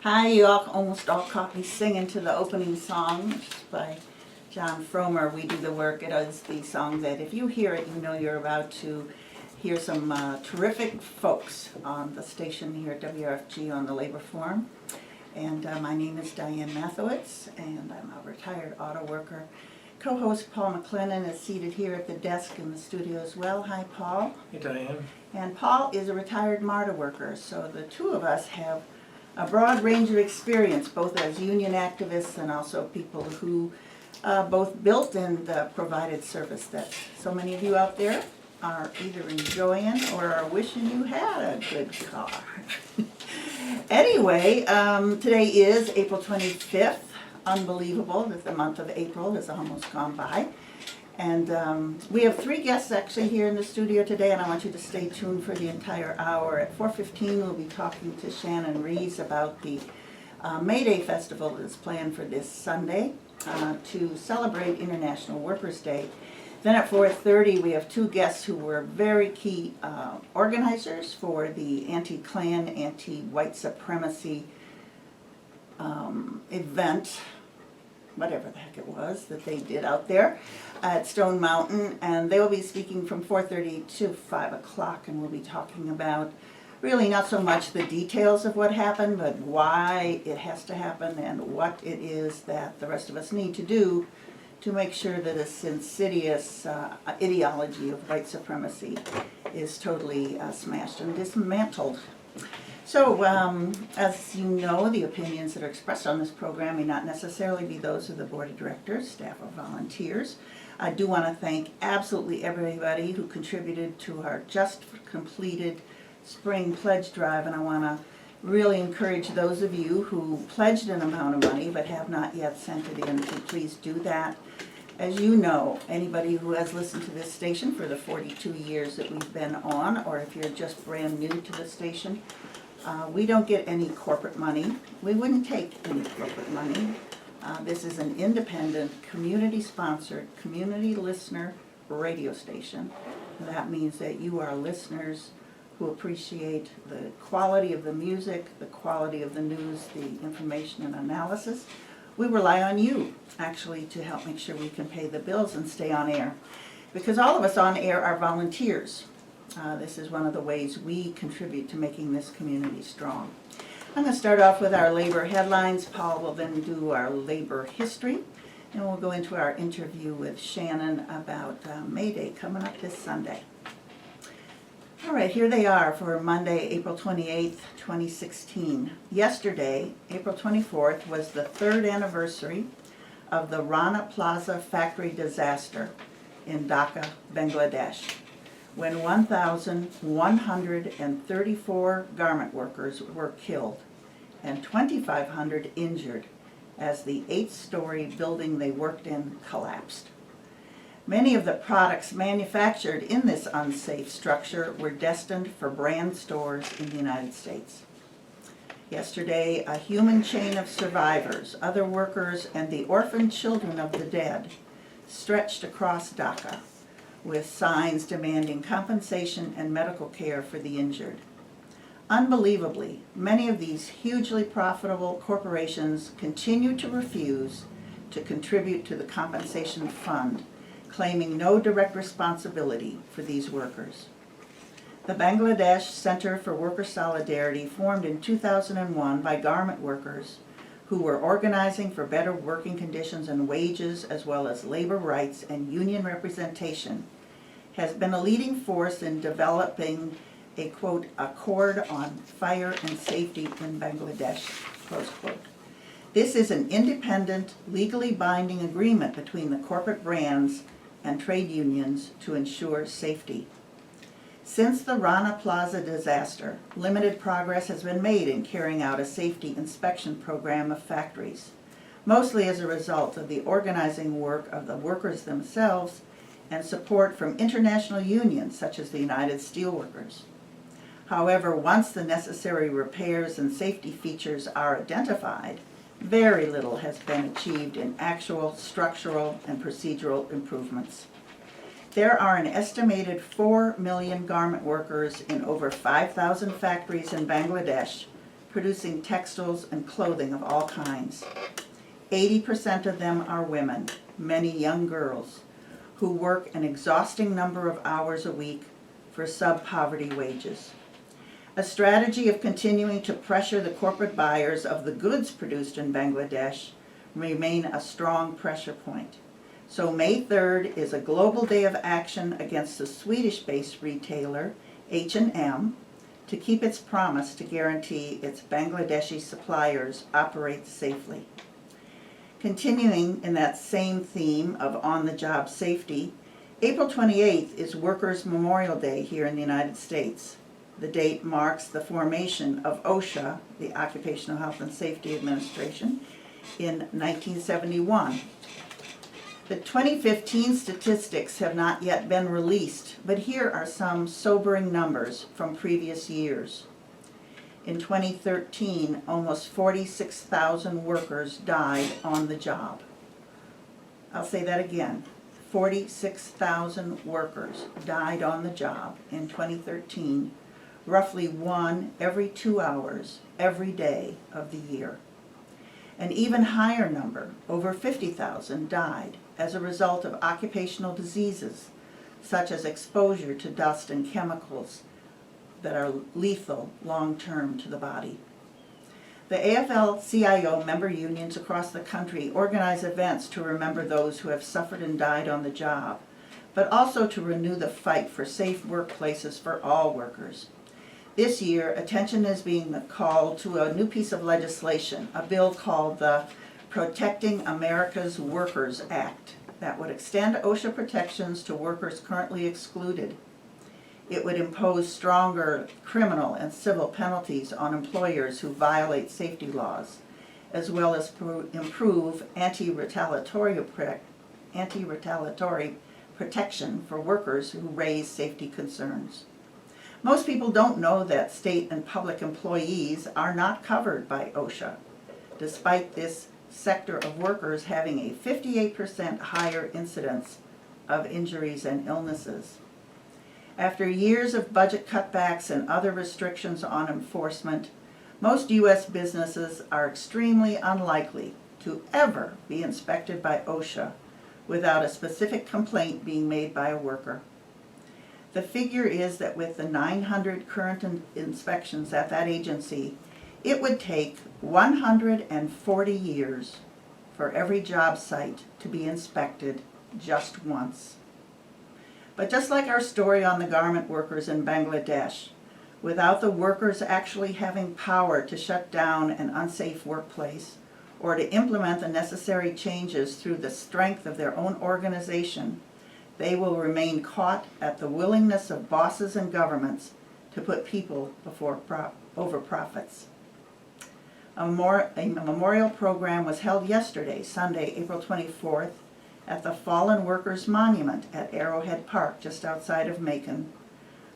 Hi, you almost all caught me singing to the opening song, which is by John Fromer. We do the work. It is the song that if you hear it, you know you're about to hear some terrific folks on the station here at WRFG on the Labor Forum. And my name is Diane Mathowitz, and I'm a retired auto worker. Co-host Paul McLennan is seated here at the desk in the studio as well. Hi, Paul. Hey, Diane. And Paul is a retired MARTA worker, so the two of us have a broad range of experience, both as union activists and also people who both built and provided service that so many of you out there are either enjoying or are wishing you had a good car. Anyway, today is April 25th. Unbelievable that the month of April has almost gone by. And we have three guests actually here in the studio today, and I want you to stay tuned for the entire hour. At 4:15 we'll be talking to Shannon Reaz about the May Day Festival that's planned for this Sunday to celebrate International Workers' Day. Then at 4:30 we have two guests who were very key organizers for the anti-Klan, anti-white supremacy event, whatever the heck it was that they did out there at Stone Mountain, and they will be speaking from 4:30 to 5 o'clock, and we'll be talking about really not so much the details of what happened, but why it has to happen and what it is that the rest of us need to do to make sure that this insidious ideology of white supremacy is totally smashed and dismantled. So, as you know, the opinions that are expressed on this program may not necessarily be those of the Board of Directors, staff, or volunteers. I do want to thank absolutely everybody who contributed to our just completed spring pledge drive, and I want to really encourage those of you who pledged an amount of money but have not yet sent it in to please do that. As you know, anybody who has listened to this station for the 42 years that we've been on, or if you're just brand new to the station, we don't get any corporate money. We wouldn't take any corporate money. This is an independent, community-sponsored, community listener radio station. That means that you are listeners who appreciate the quality of the music, the quality of the news, the information and analysis. We rely on you, actually, to help make sure we can pay the bills and stay on air. Because all of us on air are volunteers. This is one of the ways we contribute to making this community strong. I'm going to start off with our labor headlines. Paul will then do our labor history, and we'll go into our interview with Shannon about May Day coming up this Sunday. All right, here they are for Monday, April 28th, 2016. Yesterday, April 24th, was the third anniversary of the Rana Plaza factory disaster in Dhaka, Bangladesh, when 1,134 garment workers were killed and 2,500 injured as the 8-story building they worked in collapsed. Many of the products manufactured in this unsafe structure were destined for brand stores in the United States. Yesterday, a human chain of survivors, other workers, and the orphaned children of the dead stretched across Dhaka, with signs demanding compensation and medical care for the injured. Unbelievably, many of these hugely profitable corporations continue to refuse to contribute to the compensation fund, claiming no direct responsibility for these workers. The Bangladesh Center for Worker Solidarity, formed in 2001 by garment workers who were organizing for better working conditions and wages, as well as labor rights and union representation, has been a leading force in developing a, quote, accord on fire and safety in Bangladesh, close quote. This is an independent, legally binding agreement between the corporate brands and trade unions to ensure safety. Since the Rana Plaza disaster, limited progress has been made in carrying out a safety inspection program of factories, mostly as a result of the organizing work of the workers themselves and support from international unions such as the United Steelworkers. However, once the necessary repairs and safety features are identified, very little has been achieved in actual structural and procedural improvements. There are an estimated 4 million garment workers in over 5,000 factories in Bangladesh, producing textiles and clothing of all kinds. 80% of them are women, many young girls, who work an exhausting number of hours a week for sub-poverty wages. A strategy of continuing to pressure the corporate buyers of the goods produced in Bangladesh remain a strong pressure point. So May 3rd is a global day of action against the Swedish-based retailer H&M to keep its promise to guarantee its Bangladeshi suppliers operate safely. Continuing in that same theme of on-the-job safety, April 28th is Workers' Memorial Day here in the United States. The date marks the formation of OSHA, the Occupational Health and Safety Administration, in 1971. The 2015 statistics have not yet been released, but here are some sobering numbers from previous years. In 2013, almost 46,000 workers died on the job. I'll say that again. 46,000 workers died on the job in 2013, roughly 1 every 2 hours, every day of the year. An even higher number, over 50,000, died as a result of occupational diseases, such as exposure to dust and chemicals that are lethal long-term to the body. The AFL-CIO member unions across the country organize events to remember those who have suffered and died on the job, but also to renew the fight for safe workplaces for all workers. This year, attention is being called to a new piece of legislation, a bill called the Protecting America's Workers Act, that would extend OSHA protections to workers currently excluded. It would impose stronger criminal and civil penalties on employers who violate safety laws, as well as improve anti-retaliatory protection for workers who raise safety concerns. Most people don't know that state and public employees are not covered by OSHA, despite this sector of workers having a 58% higher incidence of injuries and illnesses. After years of budget cutbacks and other restrictions on enforcement, most U.S. businesses are extremely unlikely to ever be inspected by OSHA without a specific complaint being made by a worker. The figure is that with the 900 current inspections at that agency, it would take 140 years for every job site to be inspected just once. But just like our story on the garment workers in Bangladesh, without the workers actually having power to shut down an unsafe workplace or to implement the necessary changes through the strength of their own organization, they will remain caught at the willingness of bosses and governments to put people over profits. A memorial program was held yesterday, Sunday, April 24th, at the Fallen Workers Monument at Arrowhead Park, just outside of Macon.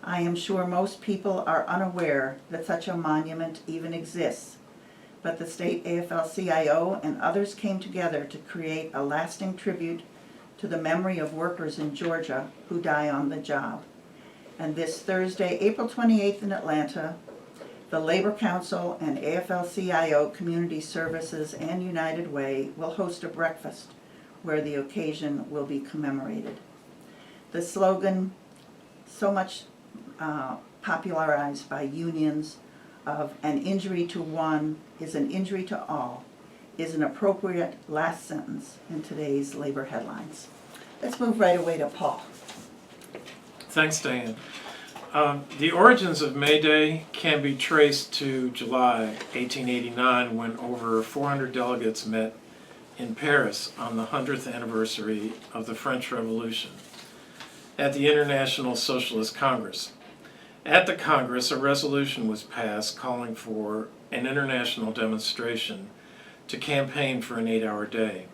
I am sure most people are unaware that such a monument even exists, but the state AFL-CIO and others came together to create a lasting tribute to the memory of workers in Georgia who die on the job. And this Thursday, April 28th in Atlanta, the Labor Council and AFL-CIO Community Services and United Way will host a breakfast where the occasion will be commemorated. The slogan, so much popularized by unions, of "an injury to one is an injury to all," is an appropriate last sentence in today's labor headlines. Let's move right away to Paul. Thanks, Diane. The origins of May Day can be traced to July 1889, when over 400 delegates met in Paris on the 100th anniversary of the French Revolution at the International Socialist Congress. At the Congress, a resolution was passed calling for an international demonstration to campaign for an 8-hour day.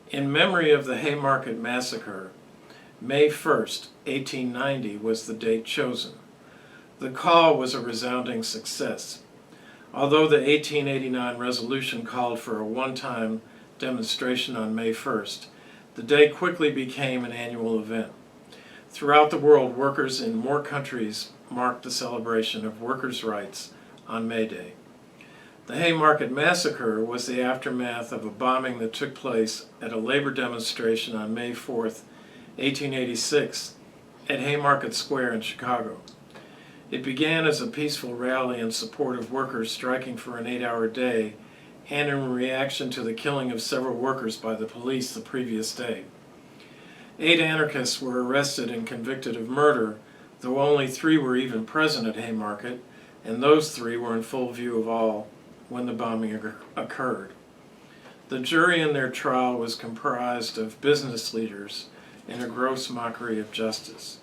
In memory of the Haymarket Massacre, May 1st, 1890 was the date chosen. The call was a resounding success. Although the 1889 resolution called for a one-time demonstration on May 1st, the day quickly became an annual event. Throughout the world, workers in more countries marked the celebration of workers' rights on May Day. The Haymarket Massacre was the aftermath of a bombing that took place at a labor demonstration on May 4th, 1886, at Haymarket Square in Chicago. It began as a peaceful rally in support of workers striking for an 8-hour day and in reaction to the killing of several workers by the police the previous day. 8 anarchists were arrested and convicted of murder, though only 3 were even present at Haymarket, and those 3 were in full view of all when the bombing occurred. The jury in their trial was comprised of business leaders in a gross mockery of justice.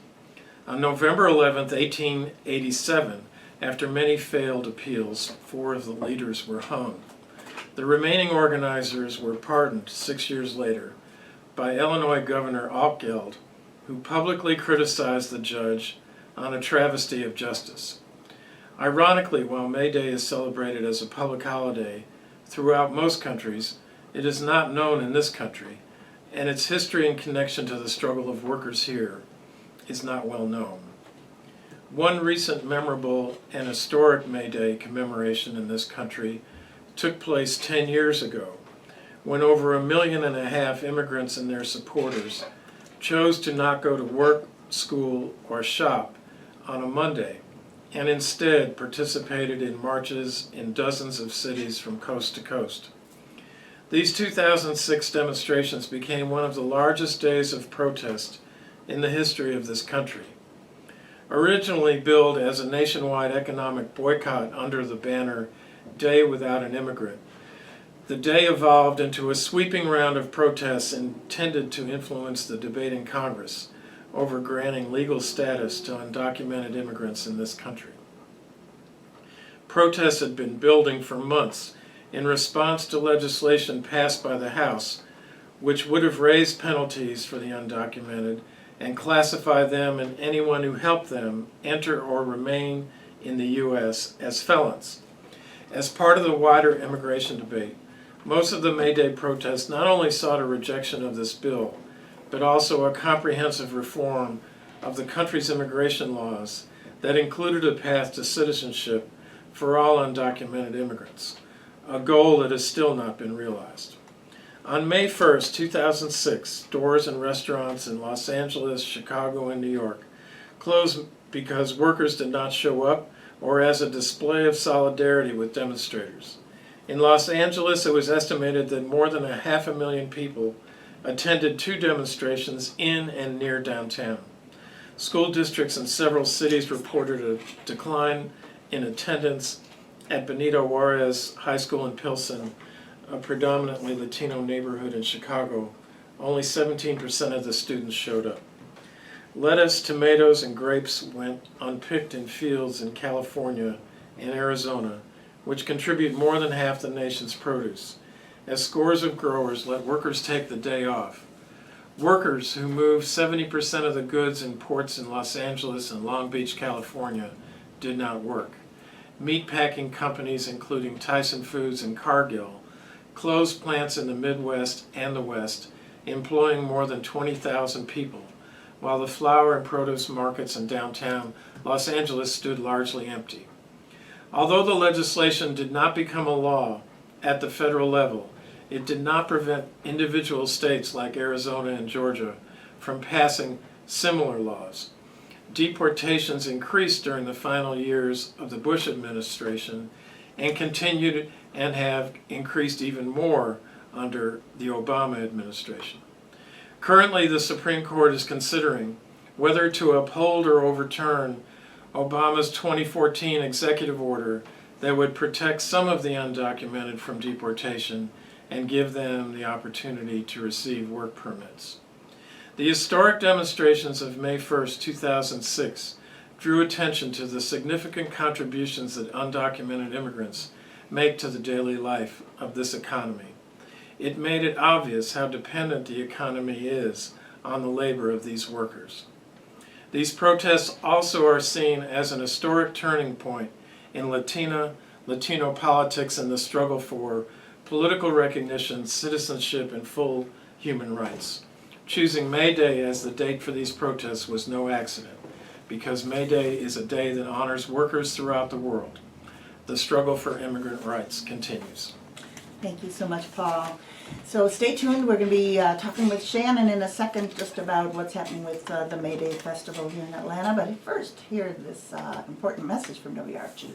On November 11, 1887, after many failed appeals, 4 of the leaders were hung. The remaining organizers were pardoned 6 years later by Illinois Governor Altgeld, who publicly criticized the judge on a travesty of justice. Ironically, while May Day is celebrated as a public holiday throughout most countries, it is not known in this country, and its history and connection to the struggle of workers here is not well known. One recent memorable and historic May Day commemoration in this country took place 10 years ago, when over 1.5 million immigrants and their supporters chose to not go to work, school, or shop on a Monday, and instead participated in marches in dozens of cities from coast to coast. These 2006 demonstrations became one of the largest days of protest in the history of this country. Originally billed as a nationwide economic boycott under the banner Day Without an Immigrant, the day evolved into a sweeping round of protests intended to influence the debate in Congress over granting legal status to undocumented immigrants in this country. Protests had been building for months in response to legislation passed by the House, which would have raised penalties for the undocumented and classify them and anyone who helped them enter or remain in the U.S. as felons. As part of the wider immigration debate, most of the May Day protests not only sought a rejection of this bill, but also a comprehensive reform of the country's immigration laws that included a path to citizenship for all undocumented immigrants, a goal that has still not been realized. On May 1st, 2006, stores and restaurants in Los Angeles, Chicago, and New York closed because workers did not show up or as a display of solidarity with demonstrators. In Los Angeles, it was estimated that more than 500,000 people attended 2 demonstrations in and near downtown. School districts in several cities reported a decline in attendance at Benito Juarez High School in Pilsen, a predominantly Latino neighborhood in Chicago. Only 17% of the students showed up. Lettuce, tomatoes, and grapes went unpicked in fields in California and Arizona, which contribute more than half the nation's produce, as scores of growers let workers take the day off. Workers who move 70% of the goods in ports in Los Angeles and Long Beach, California, did not work. Meatpacking companies, including Tyson Foods and Cargill, closed plants in the Midwest and the West, employing more than 20,000 people, while the flower and produce markets in downtown Los Angeles stood largely empty. Although the legislation did not become a law at the federal level, it did not prevent individual states like Arizona and Georgia from passing similar laws. Deportations increased during the final years of the Bush administration and continued and have increased even more under the Obama administration. Currently, the Supreme Court is considering whether to uphold or overturn Obama's 2014 executive order that would protect some of the undocumented from deportation and give them the opportunity to receive work permits. The historic demonstrations of May 1st, 2006 drew attention to the significant contributions that undocumented immigrants make to the daily life of this economy. It made it obvious how dependent the economy is on the labor of these workers. These protests also are seen as an historic turning point in Latino politics and the struggle for political recognition, citizenship, and full human rights. Choosing May Day as the date for these protests was no accident, because May Day is a day that honors workers throughout the world. the struggle for immigrant rights continues. Thank you so much, Paul. So stay tuned. We're going to be talking with Shannon in a second just about what's happening with the May Day Festival here in Atlanta. But first, hear this important message from WRFG.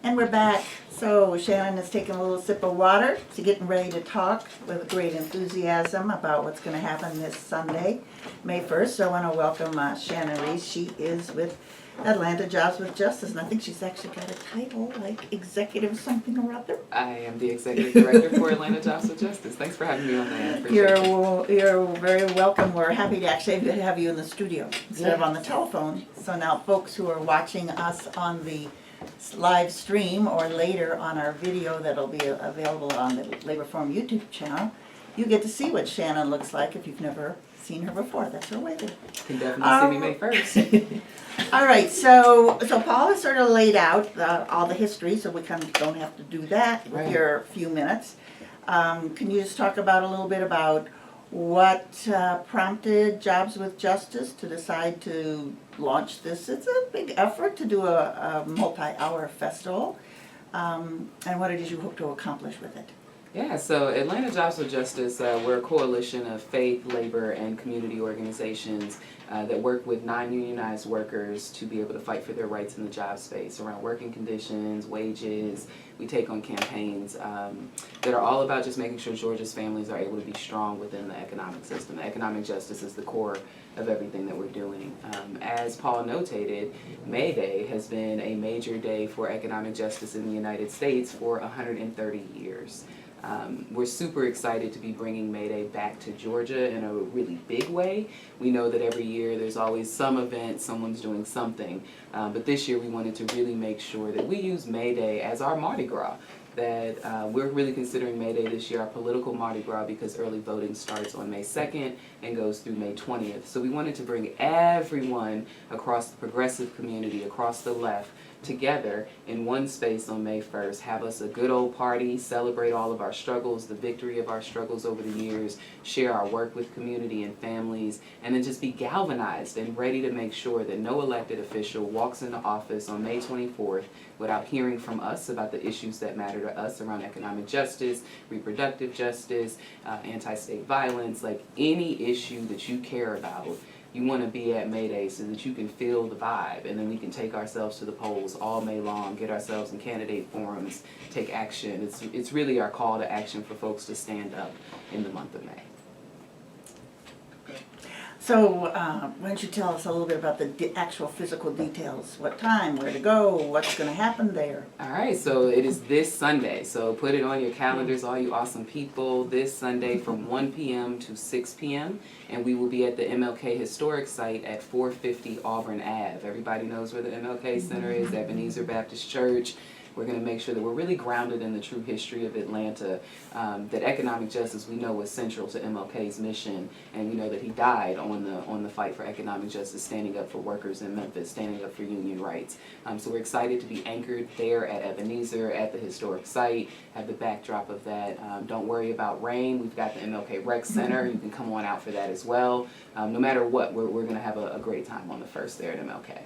And we're back. So Shannon is taking a little sip of water. She's getting ready to talk with great enthusiasm about what's going to happen this Sunday, May 1st. So I want to welcome Shannon Reaz. She is with Atlanta Jobs with Justice, and I think she's actually got a title like executive something or other. I am the executive director for Atlanta Jobs with Justice. Thanks for having me on that. You're very welcome. We're happy to actually have you in the studio instead of on the telephone. So now folks who are watching us on the live stream or later on our video that'll be available on the Labor Forum YouTube channel, you get to see what Shannon looks like if you've never seen her before. That's her waving. You can definitely see me May 1st. All right, so Paul has sort of laid out all the history, so we kind of don't have to do that with your few minutes. Can you just talk about a little bit about what prompted Jobs with Justice to decide to launch this? It's a big effort to do a multi-hour festival, and what it is you hope to accomplish with it. Yeah, so Atlanta Jobs with Justice, we're a coalition of faith, labor, and community organizations that work with non-unionized workers to be able to fight for their rights in the job space around working conditions, wages. We take on campaigns that are all about just making sure Georgia's families are able to be strong within the economic system. Economic justice is the core of everything that we're doing. As Paul notated, May Day has been a major day for economic justice in the United States for 130 years. We're super excited to be bringing May Day back to Georgia in a really big way. We know that every year there's always some event, someone's doing something, but this year we wanted to really make sure that we use May Day as our Mardi Gras, that we're really considering May Day this year our political Mardi Gras because early voting starts on May 2nd and goes through May 20th. So we wanted to bring everyone across the progressive community, across the left, together in one space on May 1st, have us a good old party, celebrate all of our struggles, the victory of our struggles over the years, share our work with community and families, and then just be galvanized and ready to make sure that no elected official walks into office on May 24th without hearing from us about the issues that matter to us around economic justice, reproductive justice, anti-state violence, like any issue that you care about. You want to be at May Day so that you can feel the vibe, and then we can take ourselves to the polls all May long, get ourselves in candidate forums, take action. It's really our call to action for folks to stand up in the month of May. So why don't you tell us a little bit about the actual physical details? What time, where to go, what's going to happen there? All right, so it is this Sunday. So put it on your calendars, all you awesome people, this Sunday from 1 p.m. to 6 p.m. And we will be at the MLK Historic Site at 450 Auburn Ave. Everybody knows where the MLK Center is, Ebenezer Baptist Church. We're going to make sure that we're really grounded in the true history of Atlanta, that economic justice we know was central to MLK's mission, and we know that he died on the fight for economic justice, standing up for workers in Memphis, standing up for union rights. So we're excited to be anchored there at Ebenezer, at the historic site, have the backdrop of that. Don't worry about rain. We've got the MLK Rec Center. You can come on out for that as well. No matter what, we're going to have a great time on the 1st there at MLK.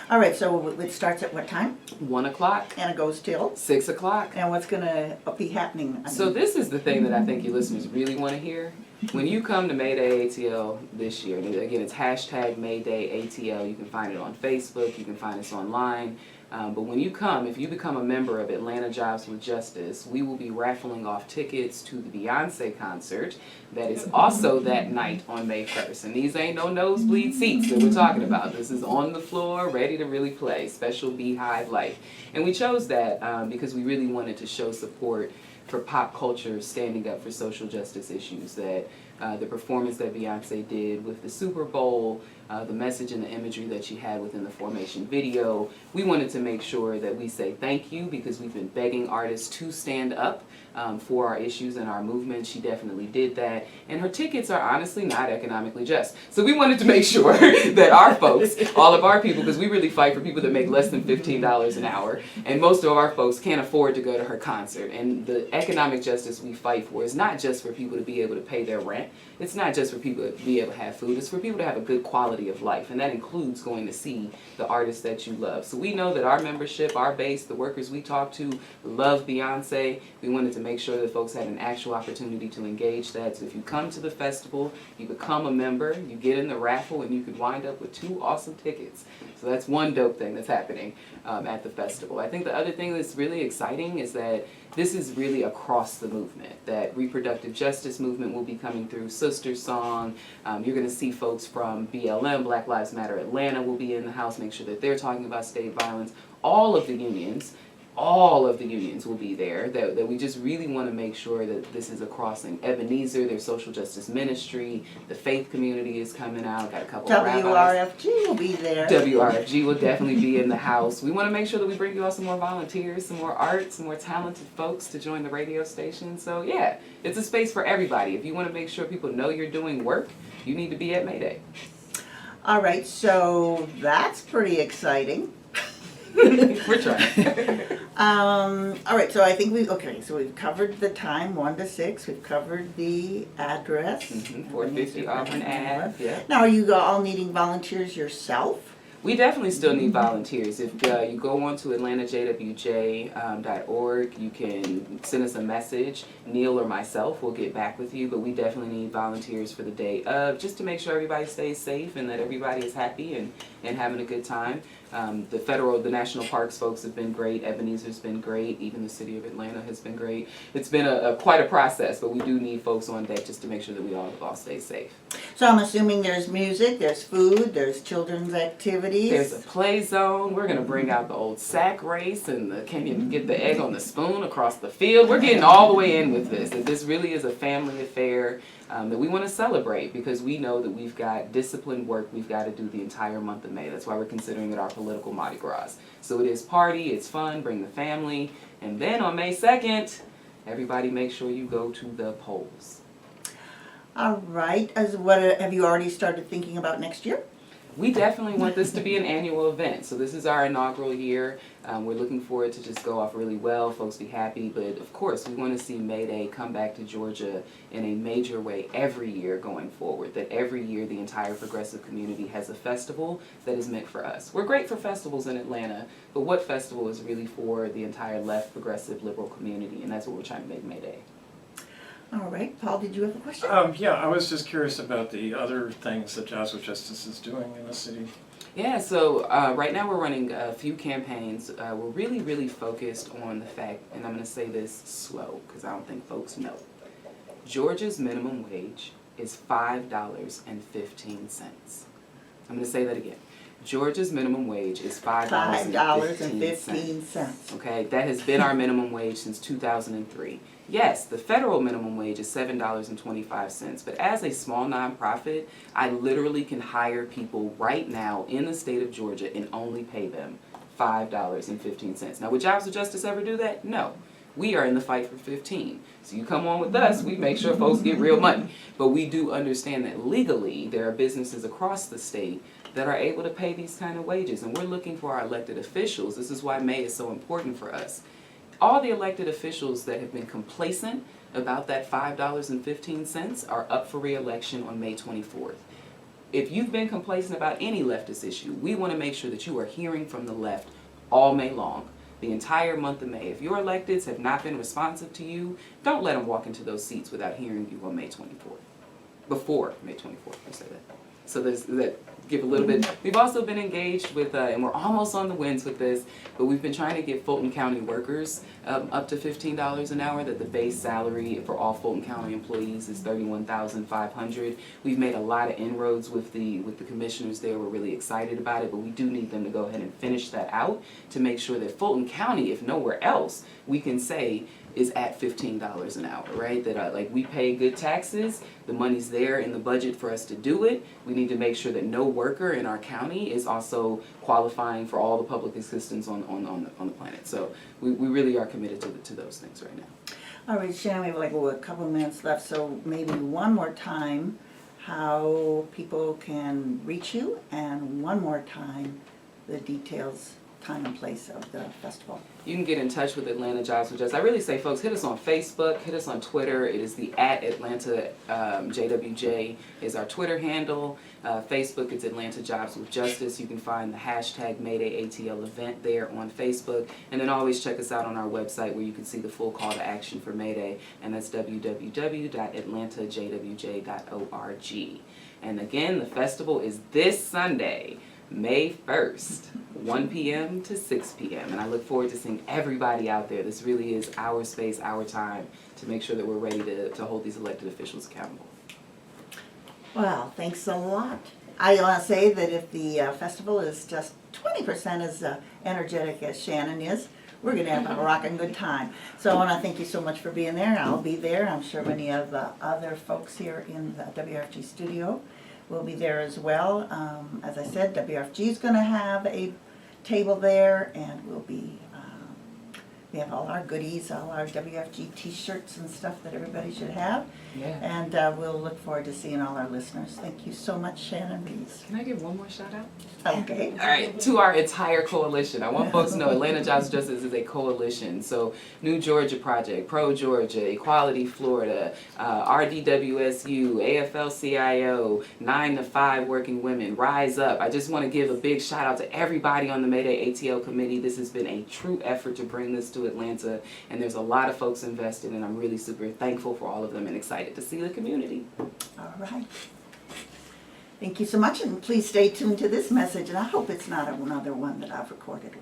All right, so it starts at what time? 1 o'clock. And it goes till? 6 o'clock. And what's going to be happening? So this is the thing that I think you listeners really want to hear. When you come to May Day ATL this year, and again, it's hashtag May Day ATL. You can find it on Facebook. You can find us online. But when you come, if you become a member of Atlanta Jobs with Justice, we will be raffling off tickets to the Beyonce concert that is also that night on May 1st. And these ain't no nosebleed seats that we're talking about. This is on the floor, ready to really play, special Beehive Light. And we chose that because we really wanted to show support for pop culture standing up for social justice issues, that the performance that Beyonce did with the Super Bowl, the message and the imagery that she had within the Formation video, we wanted to make sure that we say thank you because we've been begging artists to stand up for our issues and our movement. She definitely did that. And her tickets are honestly not economically just. So we wanted to make sure that our folks, all of our people, because we really fight for people that make less than $15 an hour, and most of our folks can't afford to go to her concert. And the economic justice we fight for is not just for people to be able to pay their rent, event, it's not just for people to be able to have food, it's for people to have a good quality of life, and that includes going to see the artists that you love. So we know that our membership, our base, the workers we talk to love Beyonce. We wanted to make sure that folks had an actual opportunity to engage that. So if you come to the festival, you become a member, you get in the raffle, and you could wind up with 2 awesome tickets. So that's one dope thing that's happening at the festival. I think the other thing that's really exciting is that this is really across the movement. That reproductive justice movement will be coming through, Sister Song. You're going to see folks from BLM, Black Lives Matter Atlanta will be in the house, make sure that they're talking about state violence. All of the unions will be there, that we just really want to make sure that this is a crossing. Ebenezer, their social justice ministry, the faith community is coming out, got a couple of rabbis. WRFG will be there. WRFG will definitely be in the house. We want to make sure that we bring you all some more volunteers, some more art, some more talented folks to join the radio station. So yeah, it's a space for everybody. If you want to make sure people know you're doing work, you need to be at May Day. All right, so that's pretty exciting. We're trying. All right, so I think so we've covered the time, 1 to 6. We've covered the address. 450 Auburn Ave. Yeah. Now, are you all needing volunteers yourself? We definitely still need volunteers. If you go on to atlantajwj.org, you can send us a message. Neil or myself will get back with you, but we definitely need volunteers for the day of, just to make sure everybody stays safe and that everybody is happy and having a good time. The national parks folks have been great. Ebenezer's been great. Even the city of Atlanta has been great. It's been quite a process, but we do need folks on deck just to make sure that we all stay safe. So I'm assuming there's music, there's food, there's children's activities. There's a play zone. We're going to bring out the old sack race and can you get the egg on the spoon across the field. We're getting all the way in with this. That this really is a family affair that we want to celebrate because we know that we've got disciplined work we've got to do the entire month of May. That's why we're considering it our political Mardi Gras. So it is party, it's fun, bring the family. And then on May 2nd, everybody make sure you go to the polls. All right. Have you already started thinking about next year? We definitely want this to be an annual event. So this is our inaugural year. We're looking for it to just go off really well, folks be happy. But of course, we want to see May Day come back to Georgia in a major way every year going forward. That every year the entire progressive community has a festival that is meant for us. We're great for festivals in Atlanta, but what festival is really for the entire left, progressive, liberal community? And that's what we're trying to make May Day. All right. Paul, did you have a question? Yeah, I was just curious about the other things that Jazz with Justice is doing in the city. Yeah, so right now we're running a few campaigns. We're really, really focused on the fact, and I'm going to say this slow because I don't think folks know. Georgia's minimum wage is $5.15. I'm going to say that again. Georgia's minimum wage is $5.15. Okay, that has been our minimum wage since 2003. Yes, the federal minimum wage is $7.25, but as a small nonprofit, I literally can hire people right now in the state of Georgia and only pay them $5.15. Now, would Jobs with Justice ever do that? No. We are in the fight for 15. So you come on with us, we make sure folks get real money. But we do understand that legally there are businesses across the state that are able to pay these kind of wages. And we're looking for our elected officials. This is why May is so important for us. All the elected officials that have been complacent about that $5.15 are up for re-election on May 24th. If you've been complacent about any leftist issue, we want to make sure that you are hearing from the left all May long, the entire month of May. If your electeds have not been responsive to you, don't let them walk into those seats without hearing you on May 24th. Before May 24th, I say that. So there's that. Give a little bit. We've also been engaged with, and we're almost on the wins with this, but we've been trying to get Fulton County workers up to $15 an hour, that the base salary for all Fulton County employees is $31,500. We've made a lot of inroads with the commissioners there. We're really excited about it, but we do need them to go ahead and finish that out to make sure that Fulton County, if nowhere else, we can say is at $15 an hour, right? That like we pay good taxes, the money's there in the budget for us to do it. We need to make sure that no worker in our county is also qualifying for all the public assistance on the planet. So we really are committed to those things right now. All right, Shannon, we have like a couple minutes left, so maybe one more time how people can reach you, and one more time the details time and place of the festival. You can get in touch with Atlanta Jobs with Justice. I really say, folks, hit us on Facebook, hit us on Twitter. It is the @Atlanta JWJ is our Twitter handle. Facebook, it's Atlanta Jobs with Justice. You can find the hashtag Mayday ATL event there on Facebook. And then always check us out on our website where you can see the full call to action for Mayday. And that's www.atlantajwj.org. And again, the festival is this Sunday, May 1st, 1 p.m. to 6 p.m. And I look forward to seeing everybody out there. This really is our space, our time to make sure that we're ready to hold these elected officials accountable. Well, thanks a lot. I want to say that if the festival is just 20% as energetic as Shannon is, we're going to have a rockin' good time. So I want to thank you so much for being there. I'll be there. I'm sure many of the other folks here in the WRFG studio will be there as well. As I said, WRFG is going to have a table there, and we'll be, we have all our goodies, all our WRFG t-shirts and stuff that everybody should have. Yeah. And we'll look forward to seeing all our listeners. Thank you so much, Shannon Reaz. Can I give one more shout out? Okay. All right, to our entire coalition. I want folks to know Atlanta Jobs Justice is a coalition. So New Georgia Project, Pro Georgia, Equality Florida, RDWSU, AFL-CIO, 9 to 5 Working Women, Rise Up. I just want to give a big shout out to everybody on the Mayday ATL committee. This has been a true effort to bring this to Atlanta, and there's a lot of folks invested, and I'm really super thankful for all of them and excited to see the community. All right. Thank you so much, and please stay tuned to this message, and I hope it's not another one that I've recorded.